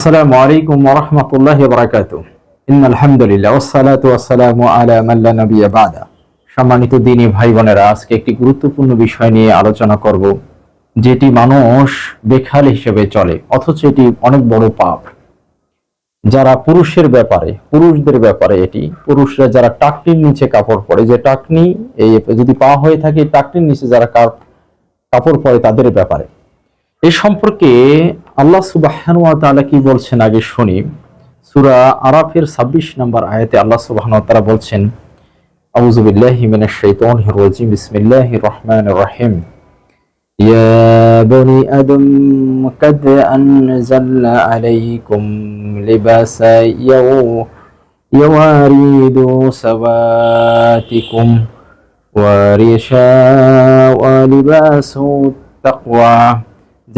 আসসালামু আলাইকুম ওয়া রাহমাতুল্লাহি ওয়া বারাকাতুহু। ইন্নাল হামদুলিল্লাহ ওয়াসসালাতু ওয়াসসালামু আলা মান লা নাবিয়্যা বা'দা। সম্মানিত দ্বীনী ভাই বোনেরা, আজকে একটি গুরুত্বপূর্ণ বিষয় নিয়ে আলোচনা করব, যেটি মানুষ বেখাল হিসেবে চলে, অথচ এটি অনেক বড় পাপ। যারা পুরুষদের ব্যাপারে এটি, পুরুষরা যারা টাকনির নিচে কাপড় পরে, যে টাকনি এই যদি পা হয়ে থাকে, টাকনির নিচে যারা কাপড় পরে তাদের ব্যাপারে এই সম্পর্কে আল্লাহ সুবহানাহু ওয়া তাআলা কি বলছেন আগে শুনি। সূরা আরাফের 26 নম্বর আয়াতে আল্লাহ সুবহানাহু ওয়া তাআলা বলছেন, আউযু বিল্লাহি মিনাশ শাইতানির রাজিম, বিসমিল্লাহির রহমানির রহিম। ইয়া বনি আদম কাদ আনজালনা আলাইকুম লিবাসা ইয়াওয়ারিদু সাওয়াতিকুম ওয়া রিশা ওয়া লিবাসু তাকওয়া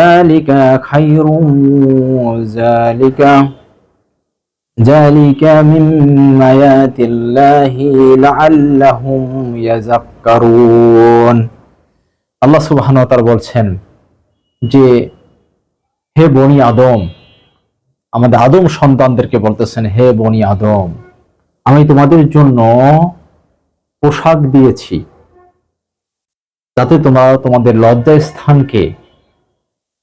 ذلك خير ذلك من آيات الله لعلهم يذكرون। আল্লাহ সুবহানাহু ওয়া তাআলা বলছেন যে, হে বনি আদম, আমাদের আদম সন্তানদেরকে বলতেছেন, হে বনি আদম, আমি তোমাদের জন্য পোশাক দিয়েছি যাতে তোমরা তোমাদের লজ্জা স্থানকে,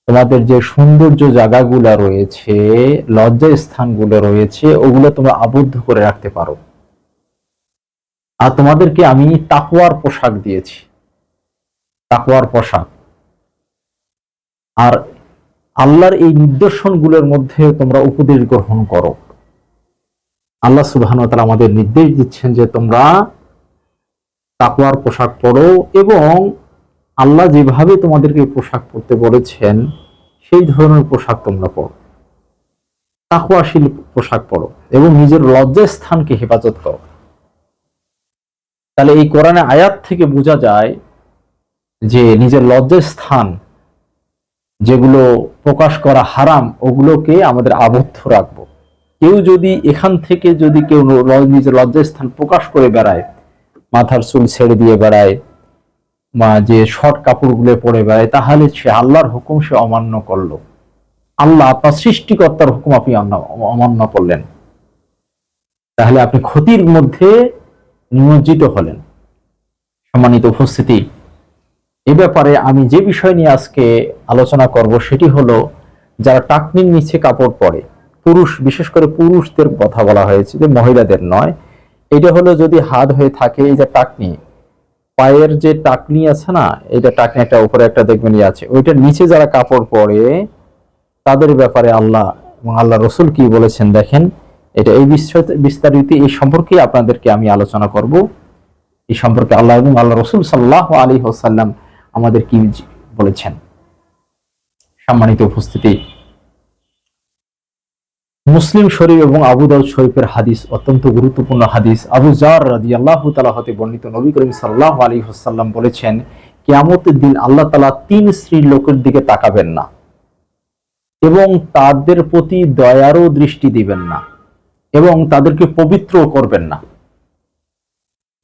তোমাদের যে সৌন্দর্য জায়গাগুলো রয়েছে, লজ্জা স্থানগুলো রয়েছে, ওগুলো তোমরা আবদ্ধ করে রাখতে পারো। আর তোমাদেরকে আমি তাকওয়ার পোশাক দিয়েছি, তাকওয়ার পোশাক। আর আল্লাহর এই নিদর্শনগুলোর মধ্যে তোমরা উপদেশ গ্রহণ করো। আল্লাহ সুবহানাহু ওয়া তাআলা আমাদের নির্দেশ দিচ্ছেন যে তোমরা তাকওয়ার পোশাক পরো, এবং আল্লাহ যেভাবে তোমাদেরকে পোশাক পরতে বলেছেন সেই ধরনের পোশাক তোমরা পরো, তাকওয়াশীল পোশাক পরো, এবং নিজের লজ্জা স্থানকে হেফাজত করো। তাহলে এই কোরআনে আয়াত থেকে বোঝা যায় যে নিজের লজ্জা স্থান যেগুলো প্রকাশ করা হারাম, ওগুলোকে আমাদের আবদ্ধ রাখবো। কেউ যদি এখান থেকে কেউ নিজের লজ্জা স্থান প্রকাশ করে বেড়ায়, মাথার চুল ছেড়ে দিয়ে বেড়ায়, বা যে শর্ট কাপড়গুলো পরে বেড়ায়, তাহলে সে আল্লাহর হুকুম সে অমান্য করলো। আল্লাহ আপনার সৃষ্টিকর্তার হুকুম আপনি অমান্য করলেন, তাহলে আপনি ক্ষতির মধ্যে নিমজ্জিত হলেন। সম্মানিত উপস্থিতি, এ ব্যাপারে আমি যে বিষয় নিয়ে আজকে আলোচনা করব সেটি হলো, যারা টাকনির নিচে কাপড় পরে, পুরুষ, বিশেষ করে পুরুষদের কথা বলা হয়েছে, যে মহিলাদের নয়। এটা হলো যদি হাত হয়ে থাকে, এই যে টাকনি, পায়ের যে টাকনি আছে না, এটা টাকনি একটা উপরে একটা দেখবেন আছে, ওইটার নিচে যারা কাপড় পরে তাদের ব্যাপারে আল্লাহ এবং আল্লাহ রসুল কি বলেছেন দেখেন। এটা এই বিস্তারিত এই সম্পর্কে আপনাদেরকে আমি আলোচনা করব। এই সম্পর্কে আল্লাহ এবং আল্লাহ রসুল সাল্লাল্লাহু আলাইহি ওয়াসাল্লাম আমাদের কি বলেছেন। সম্মানিত উপস্থিতি, মুসলিম শরীফ এবং আবু দাউদ শরীফের হাদিস, অত্যন্ত গুরুত্বপূর্ণ হাদিস। আবু যার রাদিয়াল্লাহু তাআলা হতে বর্ণিত, নবী করিম সাল্লাল্লাহু আলাইহি ওয়াসাল্লাম বলেছেন, কিয়ামতের দিন আল্লাহ তাআলা 3 শ্রেণীর লোকের দিকে তাকাবেন না এবং তাদের প্রতি দয়ারও দৃষ্টি দিবেন না, এবং তাদেরকে পবিত্র করবেন না,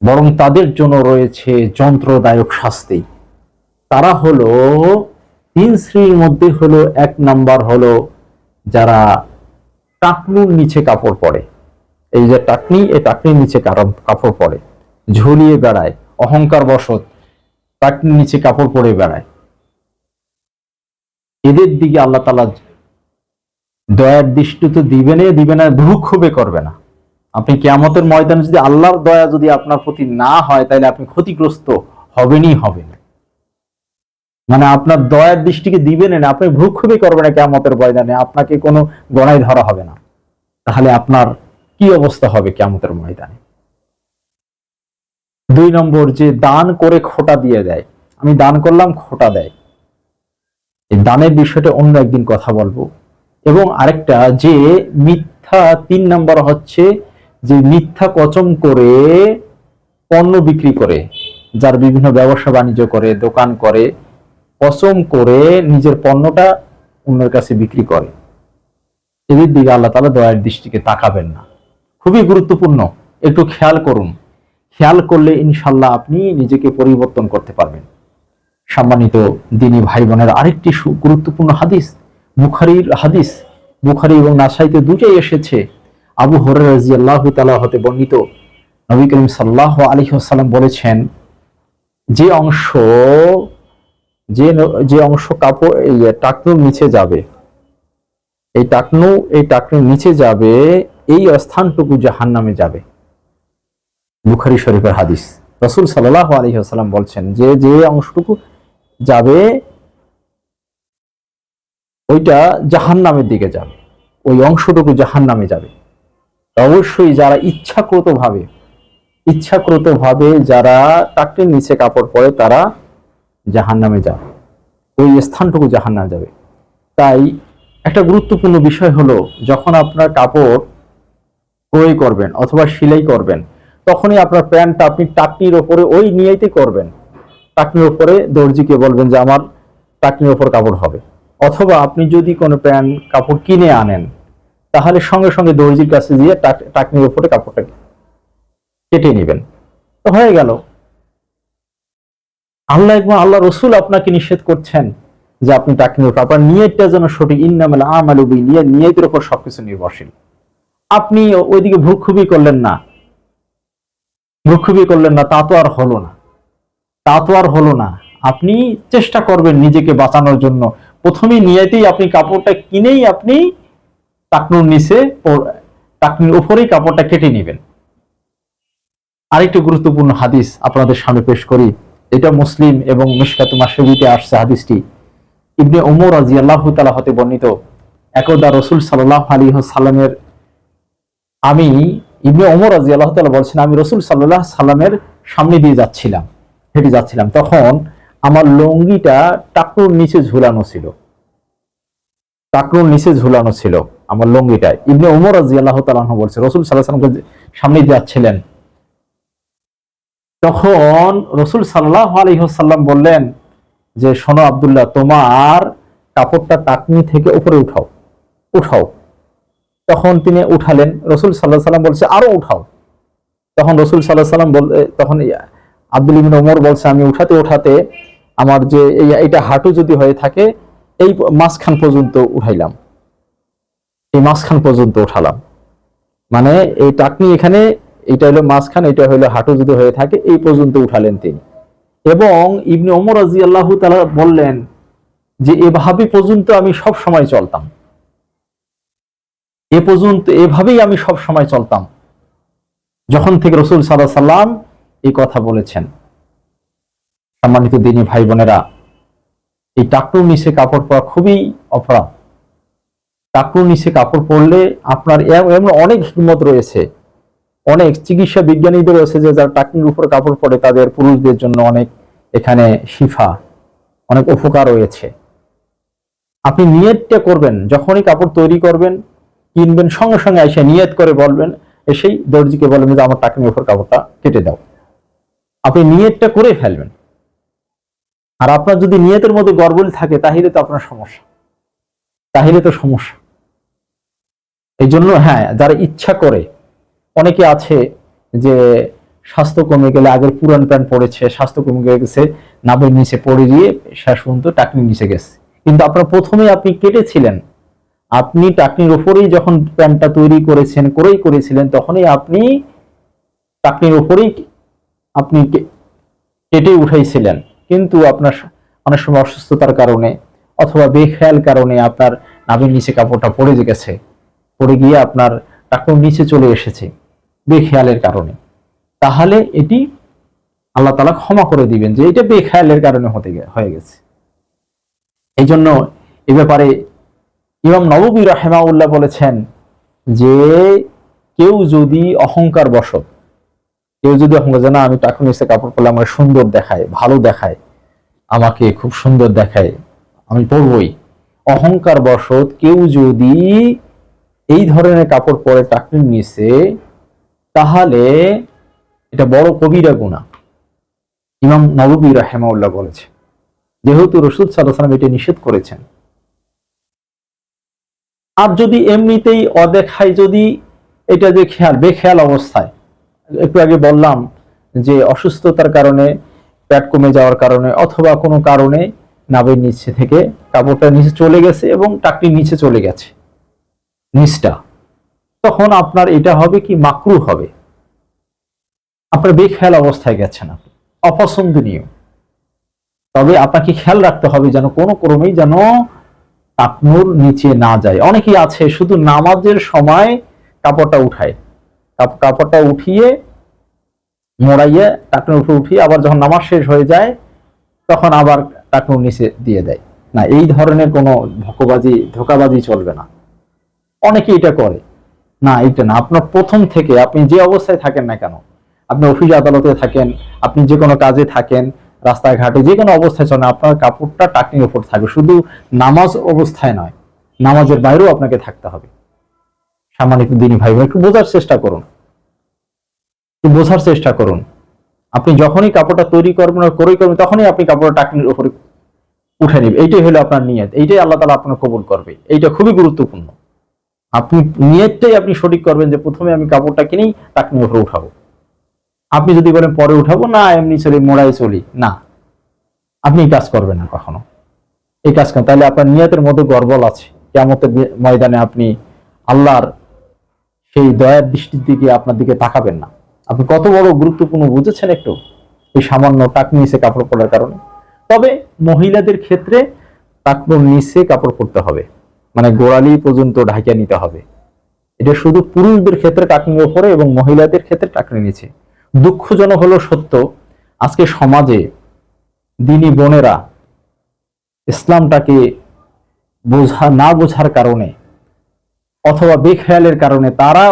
বরং তাদের জন্য রয়েছে যন্ত্রদায়ক শাস্তি। তারা হলো 3 শ্রেণীর মধ্যে হলো, 1 নাম্বার হলো যারা টাকনুর নিচে কাপড় পরে। এই যে টাকনি, এই টাকনির নিচে কাপড় পরে, ঝুলিয়ে বেড়ায়, অহংকার বশত টাকনির নিচে কাপড় পরে বেড়ায়। এদের দিকে আল্লাহ তাআলা দয়ার দৃষ্টি তো দিবে না, ভ্রুক্ষেপও করবে না। আপনি কিয়ামতের ময়দানে যদি আল্লাহর দয়া যদি আপনার প্রতি না হয়, তাহলে আপনি ক্ষতিগ্রস্ত হবেনই হবেন। মানে আপনার দয়ার দৃষ্টিকে দিবেন না, আপনি ভ্রুক্ষেপই করবেন না কিয়ামতের ময়দানে, আপনাকে কোনো গণায় ধরা হবে না। তাহলে আপনার কি অবস্থা হবে কিয়ামতের ময়দানে? 2 নম্বর, যে দান করে খোটা দিয়ে দেয়। আমি দান করলাম, খোটা দেয়। এই দানের বিষয়টা অন্য একদিন কথা বলবো। এবং আরেকটা, যে মিথ্যা, 3 নম্বর হচ্ছে যে মিথ্যা কসম করে পণ্য বিক্রি করে, যার বিভিন্ন ব্যবসা বাণিজ্য করে, দোকান করে, কসম করে নিজের পণ্যটা অন্যের কাছে বিক্রি করে। এদের দিকে আল্লাহ তাআলা দয়ার দৃষ্টিকে তাকাবেন না। খুবই গুরুত্বপূর্ণ, একটু খেয়াল করুন। খেয়াল করলে ইনশাআল্লাহ আপনি নিজেকে পরিবর্তন করতে পারবেন। সম্মানিত দ্বীনী ভাই বোনের, আরেকটি গুরুত্বপূর্ণ হাদিস, বুখারীর হাদিস, বুখারী এবং নাসাইতে দুটোই এসেছে, আবু হুরায়রা রাদিয়াল্লাহু তাআলা হতে বর্ণিত, নবী করিম সাল্লাল্লাহু আলাইহি ওয়াসাল্লাম বলেছেন, যে অংশ যে অংশ কাপড় এই টাকনুর নিচে যাবে, এই টাকনুর নিচে যাবে, এই স্থানটুকু জাহান্নামে যাবে। বুখারী শরীফের হাদিস। রাসূল সাল্লাল্লাহু আলাইহি ওয়াসাল্লাম বলছেন যে যে অংশটুকু যাবে ওইটা জাহান্নামের দিকে যাবে, ওই অংশটুকু জাহান্নামে যাবে। অবশ্যই যারা ইচ্ছাকৃতভাবে যারা টাকনির নিচে কাপড় পরে তারা জাহান্নামে যাবে, ওই স্থানটুকু জাহান্নামে যাবে। তাই একটা গুরুত্বপূর্ণ বিষয় হলো, যখন আপনার কাপড় ক্রয় করবেন অথবা সেলাই করবেন, তখনই আপনার প্যান্টটা আপনি টাকনির ওপরে ওই নিয়েই করবেন। টাকনির ওপরে দর্জিকে বলবেন যে আমার টাকনির ওপর কাপড় হবে, অথবা আপনি যদি কোনো প্যান্ট কাপড় কিনে আনেন তাহলে সঙ্গে সঙ্গে দর্জির কাছে দিয়ে টাকনির ওপরে কাপড়টা কেটে নেবেন, তো হয়ে গেল। আল্লাহ এবং আল্লাহ রসুল আপনাকে নিষেধ করছেন যে আপনি টাকনির ওপর, আপনার নিয়তটা যেন সঠিক, ইন্নামাল আমালু বিন্নিয়াত, নিয়তের উপর সবকিছু নির্ভরশীল। আপনি ওইদিকে ভ্রুক্ষেপই করলেন না, তা তো আর হলো না। আপনি চেষ্টা করবেন নিজেকে বাঁচানোর জন্য, প্রথমেই নিয়তেই আপনি কাপড়টা কিনেই আপনি টাকনির উপরেই কাপড়টা কেটে নেবেন। আরেকটি গুরুত্বপূর্ণ হাদিস আপনাদের সামনে পেশ করি, এটা মুসলিম এবং মিশকাতুল মাশারিতে আসছে হাদিসটি। ইবনে ওমর রাদিয়াল্লাহু তাআলা হতে বর্ণিত, একদা রাসূল সাল্লাল্লাহু আলাইহি ওয়াসাল্লামের ইবনে ওমর রাদিয়াল্লাহু তাআলা বলছেন, আমি রাসূল সাল্লাল্লাহু আলাইহি সাল্লামের সামনে দিয়ে হেঁটে যাচ্ছিলাম, তখন আমার লুঙ্গিটা টাকনুর নিচে ঝুলানো ছিল আমার লুঙ্গিটা। ইবনে ওমর রাদিয়াল্লাহু তাআলা বলছে, রাসূল সাল্লাল্লাহু আলাইহি ওয়াসাল্লামের সামনে যাচ্ছিলেন, তখন রাসূল সাল্লাল্লাহু আলাইহি ওয়াসাল্লাম বললেন যে, শোনো আব্দুল্লাহ, তোমার কাপড়টা টাকনি থেকে উপরে উঠাও। তখন তিনি উঠালেন, রাসূল সাল্লাল্লাহু আলাইহি ওয়াসাল্লাম বলছে আরো উঠাও। তখন রাসূল সাল্লাল্লাহু আলাইহি ওয়াসাল্লাম তখন আব্দুল ইবনে ওমর বলছে, আমি উঠাতে আমার যে এইটা হাঁটু যদি হয়ে থাকে, এই মাঝখান পর্যন্ত উঠালাম, মানে এই টাকনি এখানে, এটা হলো মাঝখান, এটা হলো হাঁটু যদি হয়ে থাকে, এই পর্যন্ত উঠালেন তিনি। এবং ইবনে ওমর রাদিয়াল্লাহু তাআলা বললেন যে, এভাবে পর্যন্ত আমি সব সময় চলতাম, এভাবেই আমি সব সময় চলতাম যখন থেকে রাসূল সাল্লাল্লাহু আলাইহি ওয়াসাল্লাম এই কথা বলেছেন। সম্মানিত দিনী ভাই বোনেরা, এই টাকনুর নিচে কাপড় পরা খুবই অপরাধ। টাকনুর নিচে কাপড় পরলে আপনার এমন অনেক হিকমত রয়েছে, অনেক চিকিৎসা বিজ্ঞানীদের রয়েছে যে যারা টাকনুর উপর কাপড় পরে তাদের পুরুষদের জন্য অনেক এখানে শিফা, অনেক উপকার রয়েছে। আপনি নিয়তটা করবেন, যখনই কাপড় তৈরি করবেন কিনবেন, সঙ্গে সঙ্গে এসে নিয়ত করে বলবেন, এসেই দর্জিকে বলবেন যে আমার টাকনির উপর কাপড়টা কেটে দাও। আপনি নিয়তটা করে ফেলবেন। আর আপনার যদি নিয়তের মধ্যে গড়বড় থাকে তাহলে তো আপনার সমস্যা, এই জন্য হ্যাঁ, যারা ইচ্ছা করে, অনেকে আছে যে স্বাস্থ্য কমে গেলে, আগের পুরান প্যান্ট পরেছে, স্বাস্থ্য কমে গেছে, নাভের নিচে পড়ে গিয়ে শেষ পর্যন্ত টাকনির নিচে গেছে, কিন্তু আপনার প্রথমে আপনি কেটেছিলেন, আপনি টাকনির উপরেই যখন প্যান্টটা তৈরি করেছিলেন তখনই আপনি টাকনির উপরেই আপনি কেটে উঠাইছিলেন, কিন্তু আপনার অনেক সময় অসুস্থতার কারণে অথবা বেখেয়াল কারণে আপনার নাভির নিচে কাপড়টা পড়ে গিয়ে আপনার টাকনুর নিচে চলে এসেছে বেখেয়ালের কারণে, তাহলে এটি আল্লাহ তাআলা ক্ষমা করে দিবেন যে এটা বেখেয়ালের কারণে হয়ে গেছে। এই জন্য এ ব্যাপারে ইমাম নববী রাহিমাহুল্লাহ বলেছেন যে কেউ যদি অহংকার যে না আমি টাকনুর নিচে কাপড় পরলে আমার সুন্দর দেখায়, ভালো দেখায়, আমাকে খুব সুন্দর দেখায়, আমি পরবই, অহংকার বশত কেউ যদি এই ধরনের কাপড় পরে টাকনুর নিচে, তাহলে এটা বড় কবিরা গুনাহ। ইমাম নববী রাহিমাহুল্লাহ বলেছে, যেহেতু রাসূল সাল্লাল্লাহু আলাইহি ওয়াসাল্লাম এটা নিষেধ করেছেন। আর যদি এমনিতেই অদেখায়, যদি এটা যে বেখেয়াল অবস্থায়, একটু আগে বললাম যে অসুস্থতার কারণে, পেট কমে যাওয়ার কারণে অথবা কোনো কারণে নাভির নিচে থেকে কাপড়টা নিচে চলে গেছে এবং টাকনির নিচে চলে গেছে, নিচটা, তখন আপনার এটা হবে কি মাকরু হবে, আপনার বেখেয়াল অবস্থায় গেছেন, আপনি অপছন্দনীয়। তবে আপনাকে খেয়াল রাখতে হবে যেন কোনো ক্রমেই যেন টাকনুর নিচে না যায়। অনেকেই আছে শুধু নামাজের সময় কাপড়টা উঠায়, কাপড়টা উঠিয়ে মোড়াইয়ে টাকনুর উপরে উঠিয়ে আবার যখন নামাজ শেষ হয়ে যায় তখন আবার টাকনুর নিচে দিয়ে দেয়। না, এই ধরনের কোনো ধোকাবাজি চলবে না। অনেকে এটা করে। না, এটা না। আপনার প্রথম থেকে আপনি যে অবস্থায় থাকেন না কেন, আপনি অফিস আদালতে থাকেন, আপনি যে কোনো কাজে থাকেন, রাস্তাঘাটে যে কোনো অবস্থায় চলেন, আপনার কাপড়টা টাকনির উপর থাকবে। শুধু নামাজ অবস্থায় নয়, নামাজের বাইরেও আপনাকে থাকতে হবে। সামান্য দিনই ভাই বোন, একটু বোঝার চেষ্টা করুন, আপনি যখনই কাপড়টা তৈরি করবেন তখনই আপনি কাপড়টা টাকনির উপরে উঠে নেবেন। এইটাই হলো আপনার নিয়ত, এইটাই আল্লাহ তাআলা আপনার কবুল করবে। এইটা খুবই গুরুত্বপূর্ণ। আপনি নিয়তটাই আপনি সঠিক করবেন যে প্রথমে আমি কাপড়টা কিনেই টাকনির উপরে উঠাবো। আপনি যদি বলেন পরে উঠাবো, না এমনি চলি, মোড়াই চলি, না, আপনি এই কাজ করবেন না কখনো। এই কাজ করেন তাহলে আপনার নিয়তের মধ্যে গড়বড় আছে। কিয়ামতের ময়দানে আপনি আল্লাহর সেই দয়ার দৃষ্টির দিকে আপনার দিকে তাকাবেন না। আপনি কত বড় গুরুত্বপূর্ণ বুঝেছেন একটু এই সামান্য টাকনি নিচে কাপড় পরার কারণে। তবে মহিলাদের ক্ষেত্রে টাকনুর নিচে কাপড় পরতে হবে, মানে গোড়ালি পর্যন্ত ঢাকিয়ে নিতে হবে। এটা শুধু পুরুষদের ক্ষেত্রে টাকনির উপরে এবং মহিলাদের ক্ষেত্রে টাকনির নিচে। দুঃখজনক হলো সত্য, আজকে সমাজে দিনী বোনেরা ইসলামটাকে না বোঝার কারণে অথবা বেখেয়ালের কারণে তারা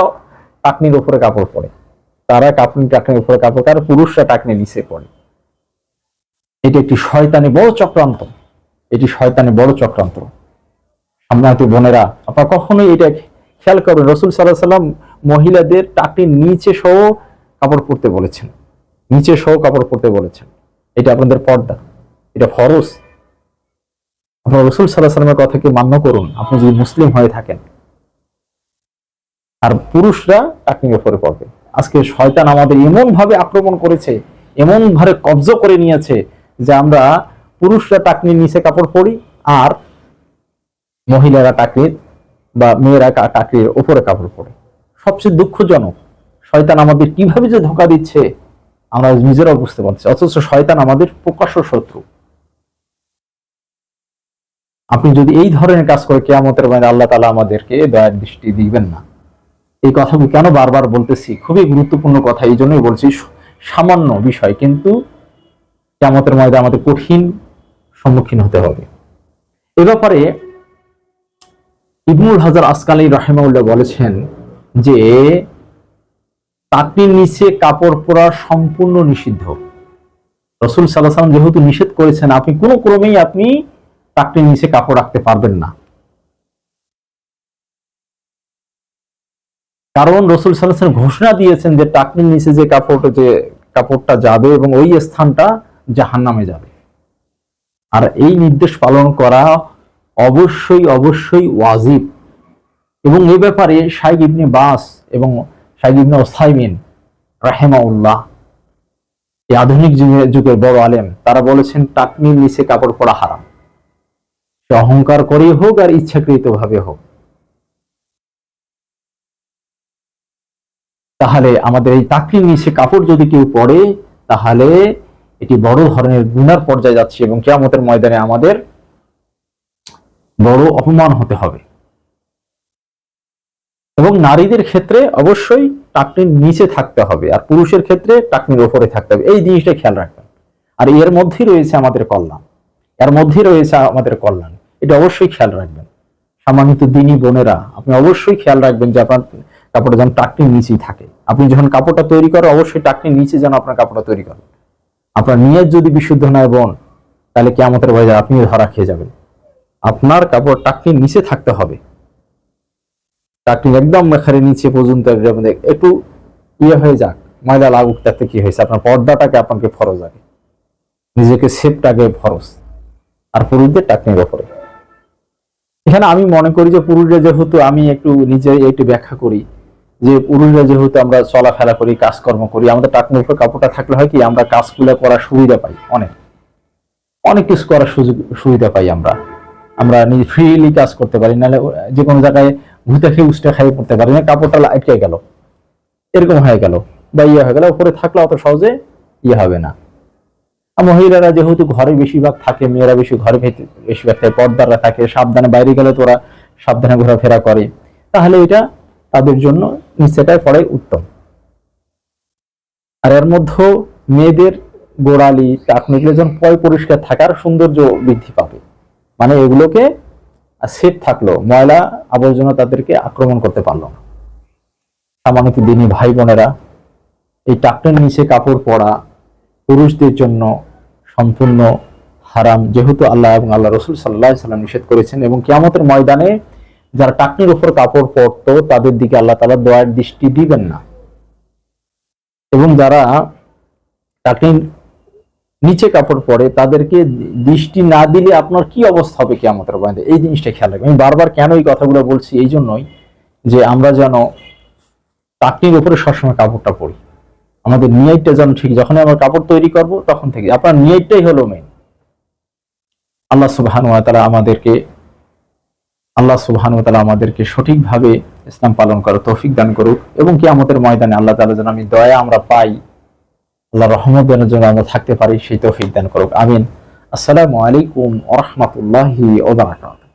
টাকনির উপরে কাপড় পরে, টাকনির উপরে কাপড়, কারণ পুরুষরা টাকনির নিচে পড়ে। এটি একটি শয়তানি বড় চক্রান্ত। সম্মানিত বোনেরা, আপনারা কখনোই এটা খেয়াল করবেন, রাসূল সাল্লাল্লাহু আলাইহি ওয়াসাল্লাম মহিলাদের টাকনির নিচে সহ কাপড় পরতে বলেছেন। এটা আপনাদের পর্দা, এটা ফরজ। আপনারা রাসূল সাল্লাল্লাহু আলাইহি ওয়াসাল্লামের কথাকে মান্য করুন আপনি যদি মুসলিম হয়ে থাকেন। আর পুরুষরা টাকনির উপরে পড়বে। আজকে শয়তান আমাদের এমন ভাবে আক্রমণ করেছে, এমন ভাবে কব্জা করে নিয়েছে যে আমরা পুরুষরা টাকনির নিচে কাপড় পরি আর মহিলারা টাকনির বা মেয়েরা টাকনির উপরে কাপড় পরে। সবচেয়ে দুঃখজনক, শয়তান আমাদের কিভাবে যে ধোঁকা দিচ্ছে আমরা নিজেরাও বুঝতে পারছি, অথচ শয়তান আমাদের প্রকাশ্য শত্রু। আপনি যদি এই ধরনের কাজ করে কিয়ামতের মাঠে আল্লাহ তাআলা আমাদেরকে দয়ার দৃষ্টি দিবেন না। এই কথাগুলো কেন বারবার বলতেছি, খুবই গুরুত্বপূর্ণ কথা, এই জন্যই বলছি। সামান্য বিষয়, কিন্তু কিয়ামতের ময়দানে আমাদের কঠিন সম্মুখীন হতে হবে। এ ব্যাপারে ইবনুল হাজার আসকালী রাহিমাহুল্লাহ বলেছেন যে টাকনির নিচে কাপড় পরা সম্পূর্ণ নিষিদ্ধ। রাসূল সাল্লাল্লাহু আলাইহি ওয়াসাল্লাম যেহেতু নিষেধ করেছেন, আপনি কোনো ক্রমেই আপনি টাকনির নিচে কাপড় রাখতে পারবেন না। কারণ রাসূল সাল্লাল্লাহু আলাইহি ওয়াসাল্লাম ঘোষণা দিয়েছেন যে টাকনির নিচে যে কাপড়টা যাবে এবং ওই স্থানটা জাহান্নামে যাবে। আর এই নির্দেশ পালন করা অবশ্যই ওয়াজিব। এবং এই ব্যাপারে শাইখ ইবনে বাস এবং শাইখ ইবনে উসাইমিন রাহিমাহুল্লাহ, এই আধুনিক যুগের বড় আলেম, তারা বলেছেন টাকনির নিচে কাপড় পরা হারাম, সে অহংকার করেই হোক আর ইচ্ছাকৃত ভাবে হোক। তাহলে আমাদের এই টাকনির নিচে কাপড় যদি কেউ পরে, তাহলে এটি বড় ধরনের গুনার পর্যায়ে যাচ্ছে এবং কিয়ামতের ময়দানে আমাদের বড় অপমান হতে হবে। এবং নারীদের ক্ষেত্রে অবশ্যই টাকনির নিচে থাকতে হবে, আর পুরুষের ক্ষেত্রে টাকনির উপরে থাকতে হবে। এই জিনিসটা খেয়াল রাখবেন। আর এর মধ্যেই রয়েছে আমাদের কল্যাণ, এটা অবশ্যই খেয়াল রাখবেন। সম্মানিত দিনী বোনেরা, আপনি অবশ্যই খেয়াল রাখবেন যে আপনার কাপড়টা যেন টাকনির নিচেই থাকে। আপনি যখন কাপড়টা তৈরি করেন, অবশ্যই টাকনির নিচে যেন আপনার কাপড়টা তৈরি করেন। আপনার নিয়ত যদি বিশুদ্ধ নয় বোন, তাহলে কিয়ামতের বাজারে আপনিও ধরা খেয়ে যাবেন। আপনার কাপড় টাকনির নিচে থাকতে হবে, টাকনি একদম মেখারে নিচে পর্যন্ত একটু হয়ে যাক, ময়লা লাগুক, তাতে কি হয়েছে? আপনার পর্দাটাকে আপনাকে ফরজ আগে, নিজেকে সেফটাকে ফরজ। আর পুরুষদের টাকনির ওপরে। এখানে আমি মনে করি যে পুরুষরা যেহেতু, আমি একটু ব্যাখ্যা করি যে পুরুষরা যেহেতু আমরা চলাফেরা করি, কাজকর্ম করি, আমাদের টাকনির উপর কাপড়টা থাকলে হয় কি, আমরা কাজগুলো করার সুবিধা পাই, অনেক কিছু করার সুবিধা পাই। আমরা নিজে ফ্রিলি কাজ করতে পারি। নাহলে যে কোনো জায়গায় ভূতে খেয়ে উষ্টা খাইয়ে পড়তে পারে না, কাপড়টা আটকে গেল, এরকম হয়ে গেল বা ইয়ে হয়ে গেল, উপরে থাকলে অত সহজে ইয়ে হবে না। আর মহিলারা যেহেতু ঘরে বেশিরভাগ থাকে, মেয়েরা বেশি ঘরে বেশিরভাগ থাকে, পর্দারা থাকে, সাবধানে বাইরে গেলে তো ওরা সাবধানে ঘোরাফেরা করে, তাহলে এটা তাদের জন্য নিচেটায় পড়াই উত্তম। আর এর মধ্যে মেয়েদের গোড়ালি টাকনুগুলো যখন পরিষ্কার থাকার সৌন্দর্য বৃদ্ধি পাবে, মানে এগুলোকে সেফ থাকলো, ময়লা আবর্জনা তাদেরকে আক্রমণ করতে পারলো না। সম্মানিত দিনী ভাই বোনেরা, এই টাকনুর নিচে কাপড় পরা পুরুষদের জন্য সম্পূর্ণ হারাম, যেহেতু আল্লাহ এবং আল্লাহ রসুল সাল্লাল্লাহু আলাইহি ওয়াসাল্লাম নিষেধ করেছেন। এবং কিয়ামতের ময়দানে যারা টাকনির উপর কাপড় পরতো তাদের দিকে আল্লাহ তাআলা দয়ার দৃষ্টি দিবেন না, এবং যারা টাকনির নিচে কাপড় পরে তাদেরকে দৃষ্টি না দিলে আপনার কি অবস্থা হবে কিয়ামতের ময়দানে, এই জিনিসটা খেয়াল রাখবেন। আমি বারবার কেন এই কথাগুলো বলছি, এই জন্যই যে আমরা যেন টাকনির উপরে সবসময় কাপড়টা পরি, আমাদের নিয়তটা যেন ঠিক, যখন আমরা কাপড় তৈরি করব তখন থেকে আপনার নিয়তটাই হলো মেইন। আল্লাহ সুবহানাহু ওয়া তাআলা আমাদেরকে সঠিকভাবে ইসলাম পালন করার তৌফিক দান করুক, এবং কিয়ামতের ময়দানে আল্লাহ তাআলা যেন আমি দয়া আমরা পাই, আল্লাহ রহমতের জন্য আমরা থাকতে পারি, সেই তৌফিক দান করুক। আমিন। আসসালামু আলাইকুম ওয়া রাহমাতুল্লাহি ওয়া বারাকাতুহু।